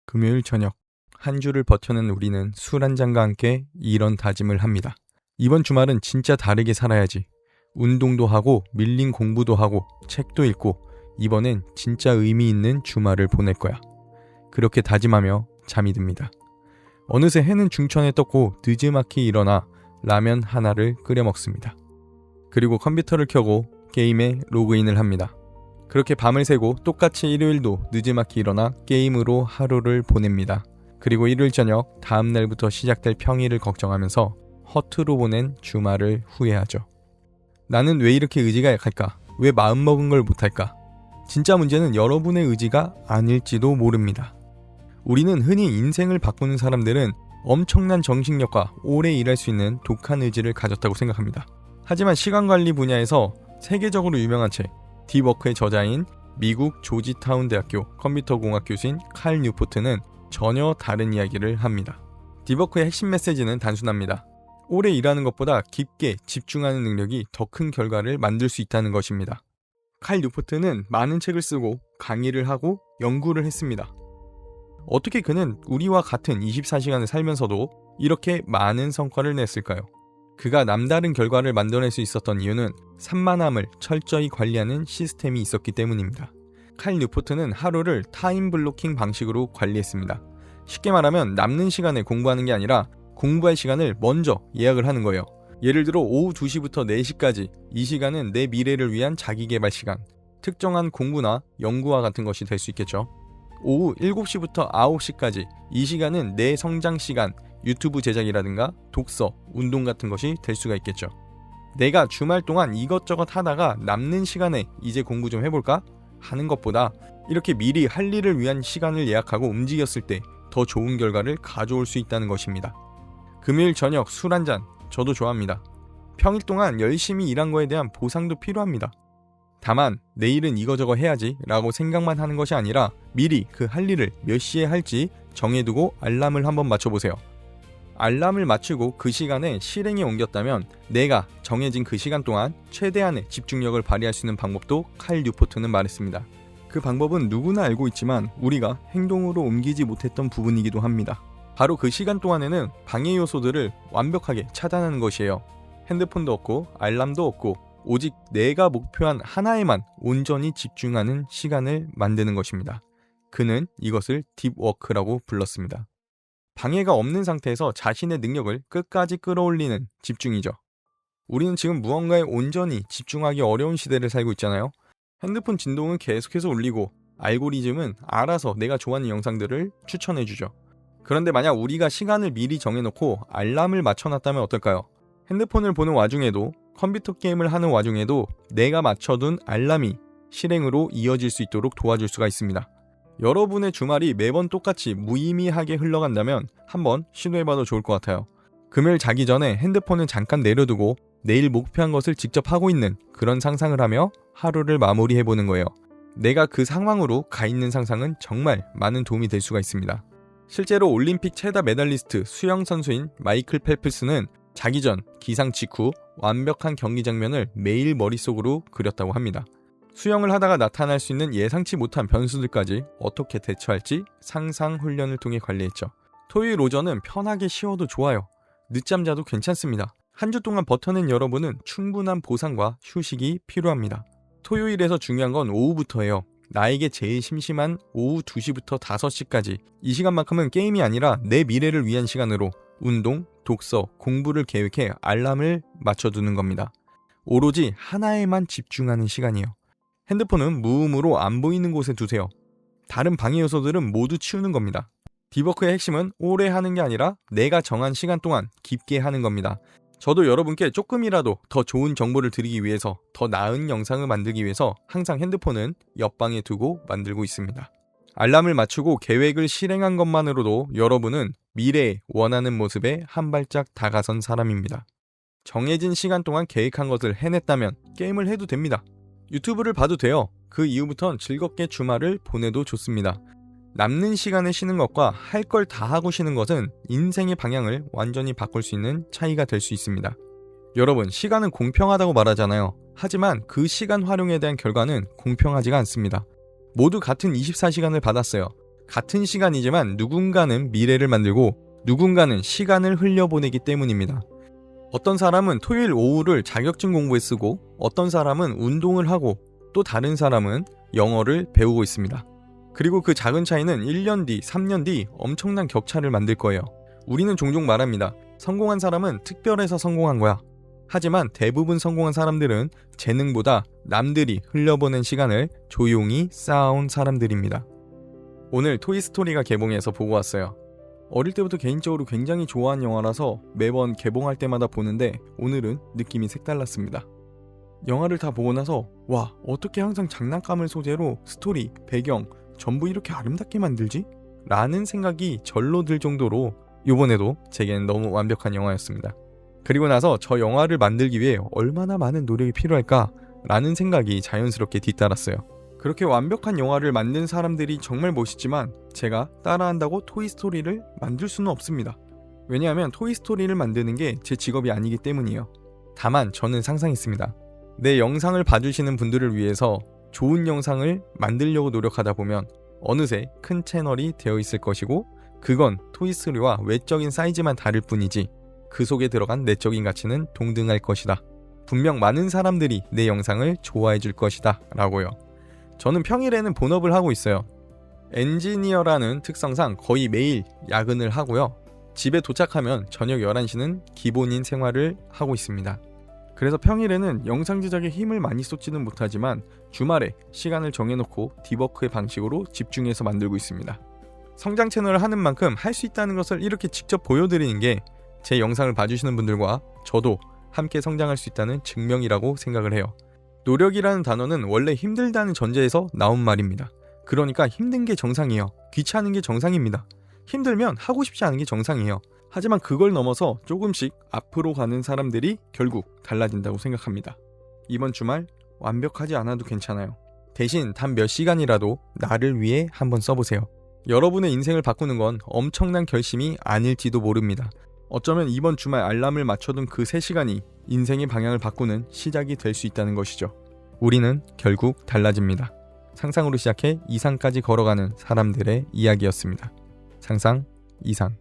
금요일 저녁, 한 주를 버텨낸 우리는 술 한 잔과 함께 이런 다짐을 합니다. 이번 주말은 진짜 다르게 살아야지. 운동도 하고 밀린 공부도 하고 책도 읽고 이번엔 진짜 의미 있는 주말을 보낼 거야. 그렇게 다짐하며 잠이 듭니다. 어느새 해는 중천에 떴고 늦지막히 일어나 라면 하나를 끓여 먹습니다. 그리고 컴퓨터를 켜고 게임에 로그인을 합니다. 그렇게 밤을 새고 똑같이 일요일도 늦지막히 일어나 게임으로 하루를 보냅니다. 그리고 일요일 저녁 다음 날부터 시작될 평일을 걱정하면서 허투루 보낸 주말을 후회하죠. 나는 왜 이렇게 의지가 약할까? 왜 마음먹은 걸 못할까? 진짜 문제는 여러분의 의지가 아닐지도 모릅니다. 우리는 흔히 인생을 바꾸는 사람들은 엄청난 정신력과 오래 일할 수 있는 독한 의지를 가졌다고 생각합니다. 하지만 시간관리 분야에서 세계적으로 유명한 책 딥워크의 저자인 미국 조지타운 대학교 컴퓨터공학 교수인 칼 뉴포트는 전혀 다른 이야기를 합니다. 딥워크의 핵심 메시지는 단순합니다. 오래 일하는 것보다 깊게 집중하는 능력이 더 큰 결과를 만들 수 있다는 것입니다. 칼 뉴포트는 많은 책을 쓰고 강의를 하고 연구를 했습니다. 어떻게 그는 우리와 같은 24시간을 살면서도 이렇게 많은 성과를 냈을까요? 그가 남다른 결과를 만들어낼 수 있었던 이유는 산만함을 철저히 관리하는 시스템이 있었기 때문입니다. 칼 뉴포트는 하루를 타임 블로킹 방식으로 관리했습니다. 쉽게 말하면 남는 시간에 공부하는 게 아니라 공부할 시간을 먼저 예약을 하는 거예요. 예를 들어 오후 2시부터 4시까지 이 시간은 내 미래를 위한 자기개발 시간, 특정한 공부나 연구와 같은 것이 될 수 있겠죠. 오후 7시부터 9시까지 이 시간은 내 성장 시간, 유튜브 제작이라든가 독서, 운동 같은 것이 될 수가 있겠죠. 내가 주말 동안 이것저것 하다가 남는 시간에 이제 공부 좀 해볼까? 하는 것보다 이렇게 미리 할 일을 위한 시간을 예약하고 움직였을 때 더 좋은 결과를 가져올 수 있다는 것입니다. 금요일 저녁 술 한잔 저도 좋아합니다. 평일 동안 열심히 일한 거에 대한 보상도 필요합니다. 다만 내일은 이거저거 해야지 라고 생각만 하는 것이 아니라 미리 그 할 일을 몇 시에 할지 정해두고 알람을 한번 맞춰보세요. 알람을 맞추고 그 시간에 실행에 옮겼다면 내가 정해진 그 시간 동안 최대한의 집중력을 발휘할 수 있는 방법도 칼 뉴포트는 말했습니다. 그 방법은 누구나 알고 있지만 우리가 행동으로 옮기지 못했던 부분이기도 합니다. 바로 그 시간 동안에는 방해 요소들을 완벽하게 차단하는 것이에요. 핸드폰도 없고 알람도 없고 오직 내가 목표한 하나에만 온전히 집중하는 시간을 만드는 것입니다. 그는 이것을 딥워크라고 불렀습니다. 방해가 없는 상태에서 자신의 능력을 끝까지 끌어올리는 집중이죠. 우리는 지금 무언가에 온전히 집중하기 어려운 시대를 살고 있잖아요. 핸드폰 진동은 계속해서 울리고 알고리즘은 알아서 내가 좋아하는 영상들을 추천해주죠. 그런데 만약 우리가 시간을 미리 정해놓고 알람을 맞춰놨다면 어떨까요? 핸드폰을 보는 와중에도 컴퓨터 게임을 하는 와중에도 내가 맞춰둔 알람이 실행으로 이어질 수 있도록 도와줄 수가 있습니다. 여러분의 주말이 매번 똑같이 무의미하게 흘러간다면 한번 시도해봐도 좋을 것 같아요. 금요일 자기 전에 핸드폰을 잠깐 내려두고 내일 목표한 것을 직접 하고 있는 그런 상상을 하며 하루를 마무리해보는 거예요. 내가 그 상황으로 가 있는 상상은 정말 많은 도움이 될 수가 있습니다. 실제로 올림픽 최다 메달리스트 수영 선수인 마이클 펠프스는 자기 전, 기상 직후 완벽한 경기 장면을 매일 머릿속으로 그렸다고 합니다. 수영을 하다가 나타날 수 있는 예상치 못한 변수들까지 어떻게 대처할지 상상 훈련을 통해 관리했죠. 토요일 오전은 편하게 쉬어도 좋아요. 늦잠 자도 괜찮습니다. 한 주 동안 버텨낸 여러분은 충분한 보상과 휴식이 필요합니다. 토요일에서 중요한 건 오후부터예요. 나에게 제일 심심한 오후 2시부터 5시까지 이 시간만큼은 게임이 아니라 내 미래를 위한 시간으로 운동, 독서, 공부를 계획해 알람을 맞춰두는 겁니다. 오로지 하나에만 집중하는 시간이에요. 핸드폰은 무음으로 안 보이는 곳에 두세요. 다른 방해 요소들은 모두 치우는 겁니다. 딥워크의 핵심은 오래 하는 게 아니라 내가 정한 시간 동안 깊게 하는 겁니다. 저도 여러분께 조금이라도 더 좋은 정보를 드리기 위해서 더 나은 영상을 만들기 위해서 항상 핸드폰은 옆방에 두고 만들고 있습니다. 알람을 맞추고 계획을 실행한 것만으로도 여러분은 미래에 원하는 모습에 한 발짝 다가선 사람입니다. 정해진 시간 동안 계획한 것을 해냈다면 게임을 해도 됩니다. 유튜브를 봐도 돼요. 그 이후부턴 즐겁게 주말을 보내도 좋습니다. 남는 시간에 쉬는 것과 할 걸 다 하고 쉬는 것은 인생의 방향을 완전히 바꿀 수 있는 차이가 될 수 있습니다. 여러분, 시간은 공평하다고 말하잖아요. 하지만 그 시간 활용에 대한 결과는 공평하지가 않습니다. 모두 같은 24시간을 받았어요. 같은 시간이지만 누군가는 미래를 만들고 누군가는 시간을 흘려보내기 때문입니다. 어떤 사람은 토요일 오후를 자격증 공부에 쓰고 어떤 사람은 운동을 하고 또 다른 사람은 영어를 배우고 있습니다. 그리고 그 작은 차이는 1년 뒤, 3년 뒤 엄청난 격차를 만들 거예요. 우리는 종종 말합니다. 성공한 사람은 특별해서 성공한 거야. 하지만 대부분 성공한 사람들은 재능보다 남들이 흘려보낸 시간을 조용히 쌓아온 사람들입니다. 오늘 토이스토리가 개봉해서 보고 왔어요. 어릴 때부터 개인적으로 굉장히 좋아하는 영화라서 매번 개봉할 때마다 보는데 오늘은 느낌이 색달랐습니다. 영화를 다 보고 나서 와, 어떻게 항상 장난감을 소재로 스토리, 배경 전부 이렇게 아름답게 만들지? 라는 생각이 절로 들 정도로 이번에도 제겐 너무 완벽한 영화였습니다. 그리고 나서 저 영화를 만들기 위해 얼마나 많은 노력이 필요할까? 라는 생각이 자연스럽게 뒤따랐어요. 그렇게 완벽한 영화를 만든 사람들이 정말 멋있지만 제가 따라한다고 토이스토리를 만들 수는 없습니다. 왜냐하면 토이스토리를 만드는 게 제 직업이 아니기 때문이에요. 다만 저는 상상했습니다. 내 영상을 봐주시는 분들을 위해서 좋은 영상을 만들려고 노력하다 보면 어느새 큰 채널이 되어 있을 것이고 그건 토이스토리와 외적인 사이즈만 다를 뿐이지 그 속에 들어간 내적인 가치는 동등할 것이다. 분명 많은 사람들이 내 영상을 좋아해 줄 것이다 라고요. 저는 평일에는 본업을 하고 있어요. 엔지니어라는 특성상 거의 매일 야근을 하고요. 집에 도착하면 저녁 11시는 기본인 생활을 하고 있습니다. 그래서 평일에는 영상 제작에 힘을 많이 쏟지는 못하지만 주말에 시간을 정해놓고 디버크의 방식으로 집중해서 만들고 있습니다. 성장 채널을 하는 만큼 할 수 있다는 것을 이렇게 직접 보여드리는 게 제 영상을 봐주시는 분들과 저도 함께 성장할 수 있다는 증명이라고 생각을 해요. 노력이라는 단어는 원래 힘들다는 전제에서 나온 말입니다. 그러니까 힘든 게 정상이에요. 귀찮은 게 정상입니다. 힘들면 하고 싶지 않은 게 정상이에요. 하지만 그걸 넘어서 조금씩 앞으로 가는 사람들이 결국 달라진다고 생각합니다. 이번 주말 완벽하지 않아도 괜찮아요. 대신 단 몇 시간이라도 나를 위해 한번 써보세요. 여러분의 인생을 바꾸는 건 엄청난 결심이 아닐지도 모릅니다. 어쩌면 이번 주말 알람을 맞춰둔 그 3시간이 인생의 방향을 바꾸는 시작이 될 수 있다는 것이죠. 우리는 결국 달라집니다. 상상으로 시작해 이상까지 걸어가는 사람들의 이야기였습니다. 상상, 이상.